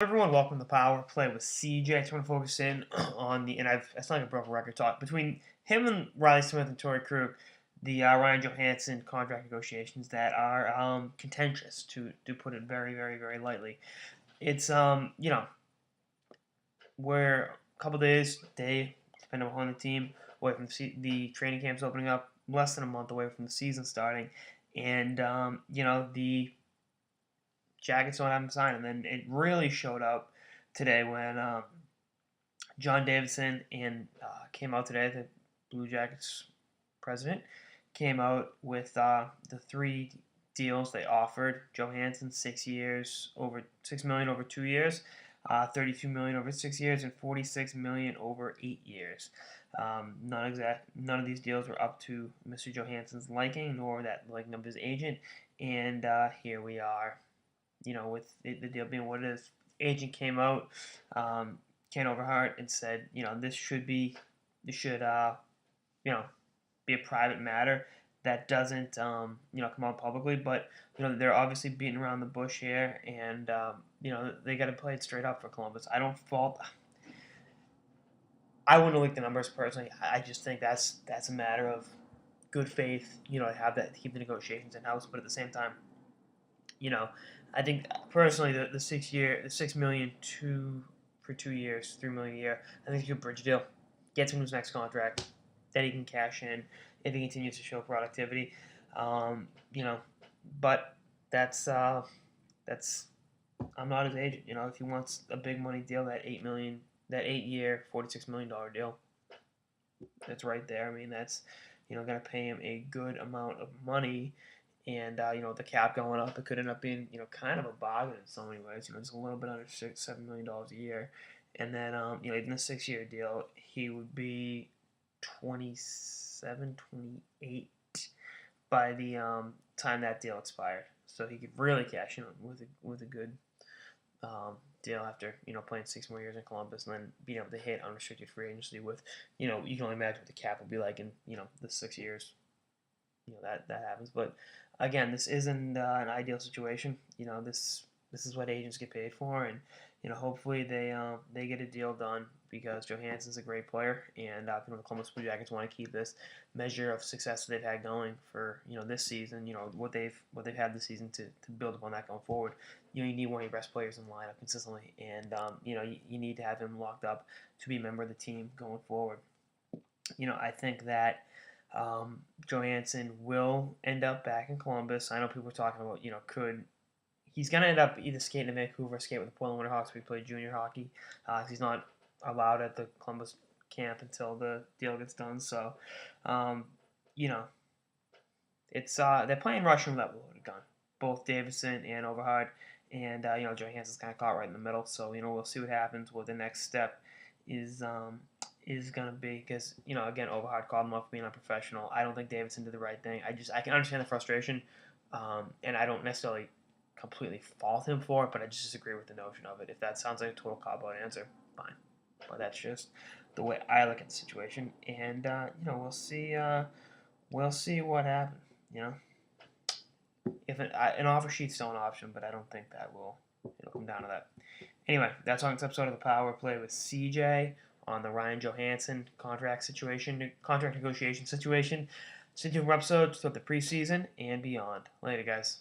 Everyone, welcome to Power Play with CJ. I just want to focus in on it's not like a broken record talk between him and Riley Smith and Torrey Krug, the Ryan Johansen contract negotiations that are contentious, to put it very, very, very lightly. It's we're a couple days, depending on the team, away from the training camps opening up, less than a month away from the season starting, and the Jackets don't have him signed, and then it really showed up today when John Davidson came out today. The Blue Jackets president came out with the three deals they offered. Johansen, 6 years, over $6 million over 2 years, $32 million over 6 years, and $46 million over 8 years. None of these deals were up to Mr. Johansen's liking, nor that liking of his agent, and here we are. With the deal being what it is, agent came out, Ken Overhart, and said, this should be a private matter that doesn't, come out publicly. But they're obviously beating around the bush here, and they got to play it straight up for Columbus. I wouldn't leak the numbers personally. I just think that's a matter of good faith. To keep the negotiations in house, but at the same time, I think personally the $6 million for 2 years, $3 million a year, I think it's a good bridge deal. Gets him his next contract that he can cash in if he continues to show productivity. But that's I'm not his agent. If he wants a big money deal, that $8 year, $46 million deal, that's right there. I mean, that's gonna pay him a good amount of money. And with the cap going up, it could end up being kind of a bargain in so many ways. Just a little bit under $7 million a year, and then even the 6 year deal, he would be 27, 28 by the time that deal expired. So he could really cash in with a good deal after playing 6 more years in Columbus, and then being able to hit unrestricted free agency with you can only imagine what the cap will be like in the 6 years. That happens. But again, this isn't an ideal situation. This is what agents get paid for, and hopefully they get a deal done because Johansen's a great player, and the Columbus Blue Jackets want to keep this measure of success that they've had going for this season. What they've had this season to build upon that going forward. You need one of your best players in the lineup consistently, and you need to have him locked up to be a member of the team going forward. I think that Johansen will end up back in Columbus. I know people are talking about, he's going to end up either skating in Vancouver or skate with the Portland Winterhawks. We play junior hockey. He's not allowed at the Columbus camp until the deal gets done. So, it's they're playing Russian roulette with a loaded gun, both Davidson and Overhard, and Johansen's kind of caught right in the middle. So we'll see what happens. What the next step is going to be, because again, Overhard called him up for being unprofessional. I don't think Davidson did the right thing. I can understand the frustration, and I don't necessarily completely fault him for it, but I just disagree with the notion of it. If that sounds like a total cop-out answer, fine, but that's just the way I look at the situation, and we'll see what happens. If an offer sheet's still an option, but I don't think that it'll come down to that. Anyway, that's on this episode of the Power Play with CJ on the Ryan Johansen contract negotiation situation. Stay tuned for episodes throughout the preseason and beyond. Later, guys.